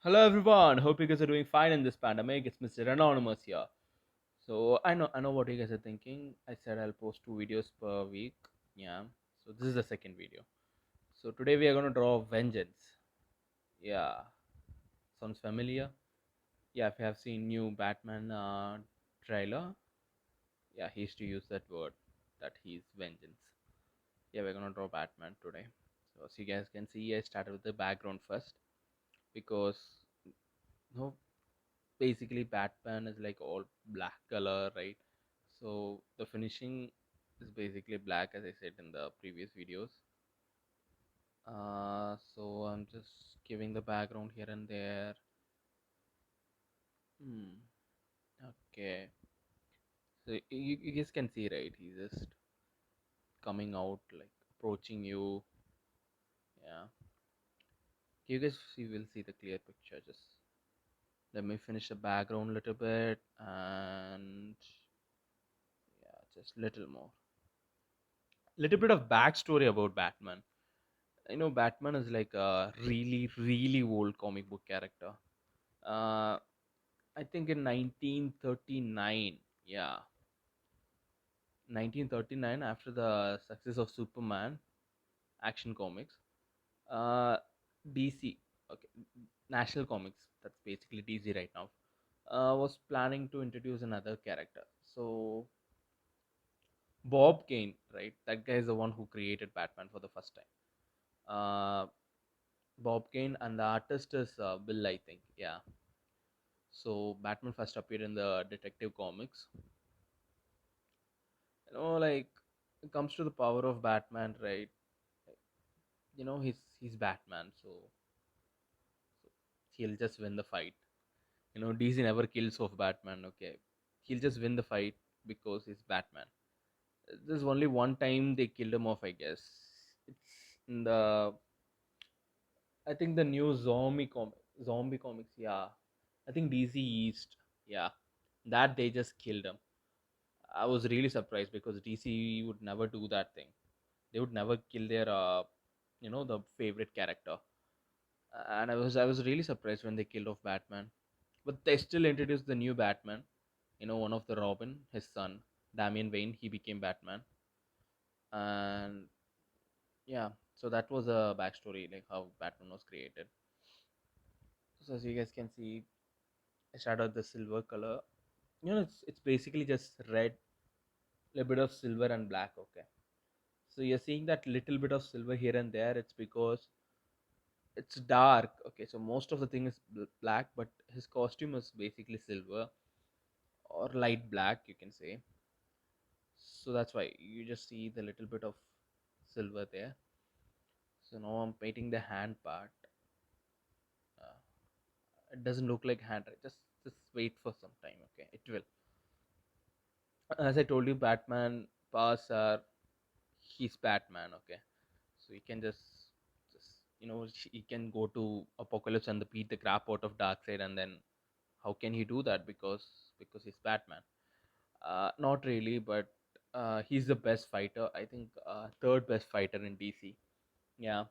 Hello everyone. Hope you guys are doing fine in this pandemic. It's Mr. Anonymous here. So I know what you guys are thinking. I said I'll post 2 videos per week. Yeah. So this is the second video. So today we are gonna draw Vengeance. Yeah. Sounds familiar? Yeah, if you have seen new Batman trailer, yeah, he used to use that word that he's vengeance. Yeah, we're gonna draw Batman today. So as you guys can see, I started with the background first because no basically Batman is like all black color, right? So the finishing is basically black, as I said in the previous videos. So I'm just giving the background here and there. Hmm. Okay. So you guys can see, right? He's just coming out, like approaching you. Yeah. You guys see, will see the clear picture. Just let me finish the background a little bit, and yeah, just little more. Little bit of backstory about Batman. I know Batman is like a really, really old comic book character. Uh, I think in 1939, yeah, 1939, after the success of Superman Action Comics, uh, DC, okay, National Comics, that's basically DC right now, was planning to introduce another character. So Bob Kane, right? That guy is the one who created Batman for the first time. Uh, Bob Kane, and the artist is Bill, I think. Yeah. So Batman first appeared in the Detective Comics. Like it comes to the power of Batman, right? He's Batman, so he'll just win the fight. DC never kills off Batman. Okay, he'll just win the fight because he's Batman. There's only one time they killed him off, I guess. It's in the I think the new zombie comics. Yeah, I think DC East. Yeah, that they just killed him. I was really surprised because DC would never do that thing. They would never kill their the favorite character. And I was really surprised when they killed off Batman. But they still introduced the new Batman. One of the Robin, his son, Damian Wayne, he became Batman. And yeah, so that was a backstory, like how Batman was created. So as you guys can see, I started the silver color. It's basically just red, a bit of silver and black. Okay, so you're seeing that little bit of silver here and there. It's because it's dark. Okay, so most of the thing is black, but his costume is basically silver or light black, you can say. So that's why you just see the little bit of silver there. So now I'm painting the hand part. uh, it doesn't look like hand, right? Just wait for some time. Okay, it will. As I told you, Batman powers are, he's Batman. Okay, so he can just he can go to Apocalypse and beat the crap out of Darkseid, and then how can he do that? Because he's Batman. Not really, but he's the best fighter. I think third best fighter in DC. Yeah,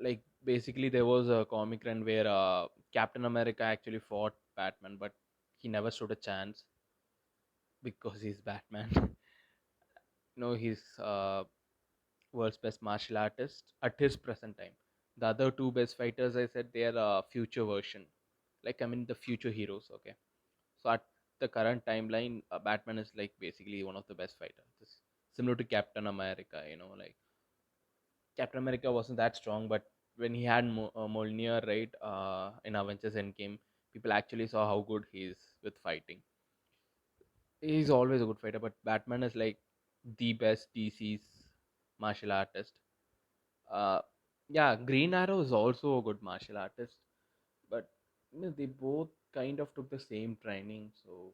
like basically there was a comic run where Captain America actually fought Batman, but he never stood a chance because he's Batman. He's world's best martial artist at his present time. The other two best fighters, I said, they are future version. Like, I mean, the future heroes. Okay, so at the current timeline, Batman is like basically one of the best fighters. It's similar to Captain America. Like Captain America wasn't that strong, but when he had Mjolnir, right, in Avengers Endgame, people actually saw how good he is with fighting. He's always a good fighter, but Batman is like the best DC's martial artist. Uh, yeah, Green Arrow is also a good martial artist, but they both kind of took the same training, so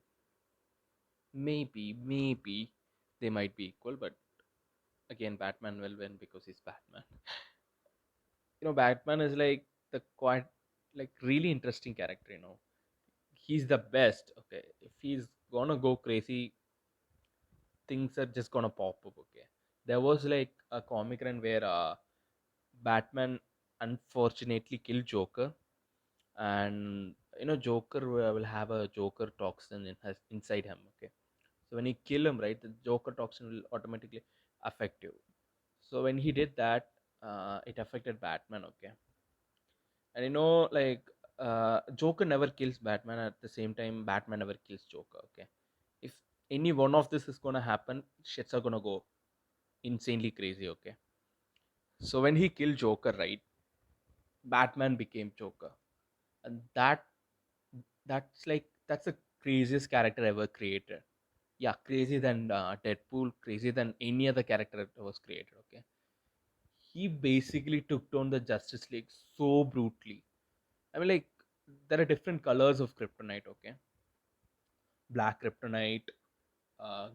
maybe they might be equal. But again, Batman will win because he's Batman. Batman is like the quite like really interesting character. He's the best. Okay, if he's gonna go crazy, things are just gonna pop up. Okay, there was like a comic run where Batman unfortunately killed Joker, and Joker will have a Joker toxin inside him. Okay, so when he kill him, right, the Joker toxin will automatically affect you. So when he did that, it affected Batman. Okay, and Joker never kills Batman. At the same time, Batman never kills Joker. Okay, if any one of this is gonna happen, shits are gonna go insanely crazy. Okay, so when he killed Joker, right, Batman became Joker, and that's the craziest character ever created. Yeah, crazier than Deadpool, crazier than any other character that was created. Okay, he basically took down the Justice League so brutally. I mean, like, there are different colors of kryptonite. Okay, black kryptonite,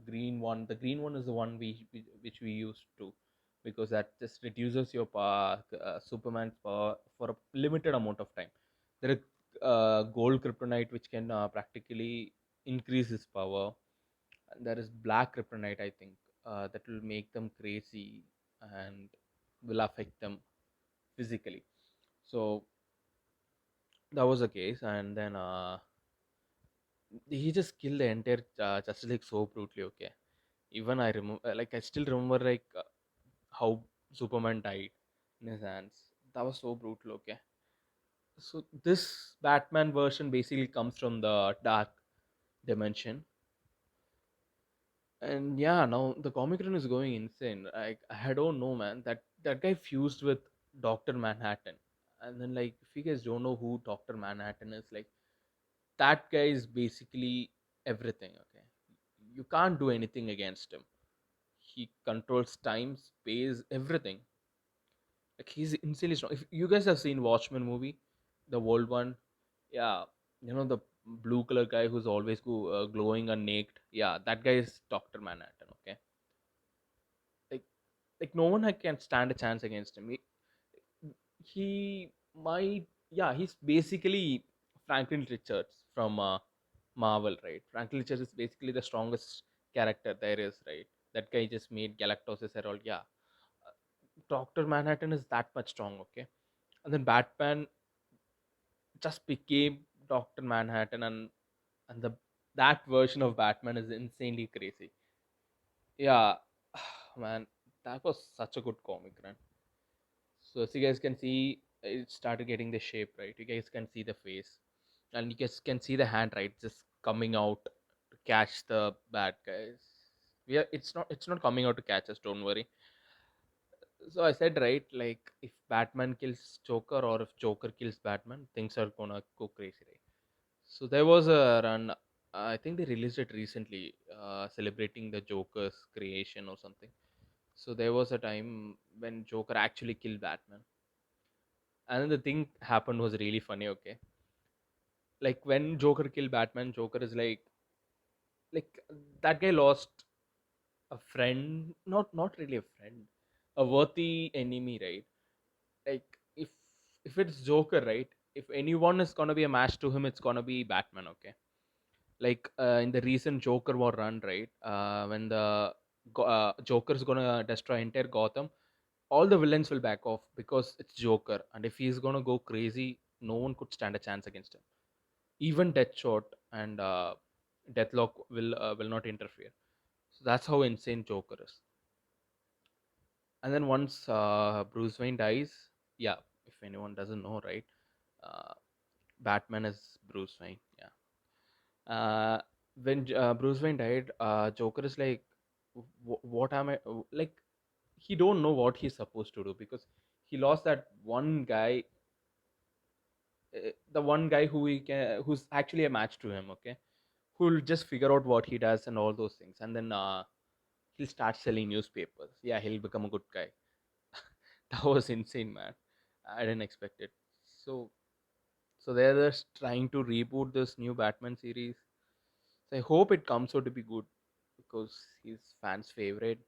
green one. The green one is the one which we used to, because that just reduces your power, Superman's power for a limited amount of time. There is gold kryptonite which can practically increase his power. And there is black kryptonite, I think, that will make them crazy and will affect them physically. So that was the case, and then he just killed the entire Justice League so brutally. Okay, even I remember, like, I still remember, like, how Superman died in his hands. That was so brutal. Okay, so this Batman version basically comes from the dark dimension, and yeah, now the comic run is going insane. Like, I don't know, man. That guy fused with Doctor Manhattan, and then, like, if you guys don't know who Doctor Manhattan is, like, that guy is basically everything. Okay, you can't do anything against him. He controls time, space, everything. Like, he's insanely strong. If you guys have seen Watchmen movie, the old one, yeah, the blue color guy who's always glowing and naked. Yeah, that guy is Doctor Manhattan. Okay, like no one can stand a chance against him. He might, yeah, he's basically Franklin Richards from Marvel, right? Franklin Richards is basically the strongest character there is, right? That guy just made Galactus Herald. Yeah, Doctor Manhattan is that much strong. Okay, and then Batman just became Doctor Manhattan, and the that version of Batman is insanely crazy. Yeah, man, that was such a good comic run. So as you guys can see, it started getting the shape, right. You guys can see the face, and you guys can see the hand, right, just coming out to catch the bad guys. It's not coming out to catch us. Don't worry. So I said, right, like, if Batman kills Joker or if Joker kills Batman, things are gonna go crazy, right? So there was a run. I think they released it recently, celebrating the Joker's creation or something. So there was a time when Joker actually killed Batman, and then the thing happened was really funny. Okay, like, when Joker killed Batman, Joker is like, that guy lost a friend, not really a friend, a worthy enemy, right? Like, if it's Joker, right? If anyone is gonna be a match to him, it's gonna be Batman. Okay, like, in the recent Joker war run, right? When the Joker's gonna destroy entire Gotham, all the villains will back off because it's Joker, and if he's gonna go crazy, no one could stand a chance against him. Even Deathshot and Deathlock will not interfere. So that's how insane Joker is. And then once Bruce Wayne dies, yeah, if anyone doesn't know, right? Uh, Batman is Bruce Wayne. Yeah. When Bruce Wayne died, Joker is like, What am I like?" He don't know what he's supposed to do because he lost that one guy, the one guy who's actually a match to him. Okay, who'll just figure out what he does and all those things, and then he'll start selling newspapers. Yeah, he'll become a good guy. That was insane, man. I didn't expect it. So, they're just trying to reboot this new Batman series. So I hope it comes out to be good because he's fans' favorite.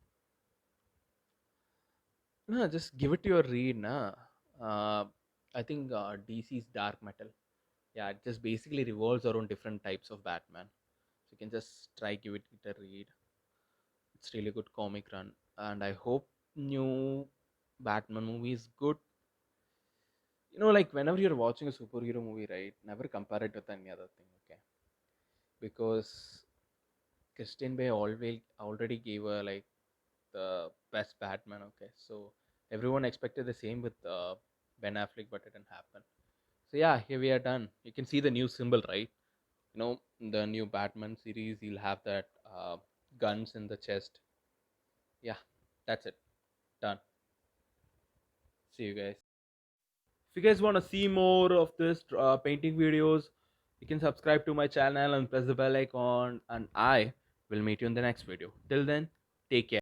No, just give it to your read, na. I think DC's Dark Metal. Yeah, it just basically revolves around different types of Batman. So you can just try give it a read. It's really good comic run, and I hope new Batman movie is good. Like whenever you're watching a superhero movie, right? Never compare it with any other thing, okay? Because Christian Bale already gave a like the best Batman, okay? So everyone expected the same with Ben Affleck, but it didn't happen. So yeah, here we are done. You can see the new symbol, right? The new Batman series, you'll have that guns in the chest. Yeah, that's it. Done. See you guys. If you guys want to see more of this painting videos, you can subscribe to my channel and press the bell icon, and I will meet you in the next video. Till then, take care.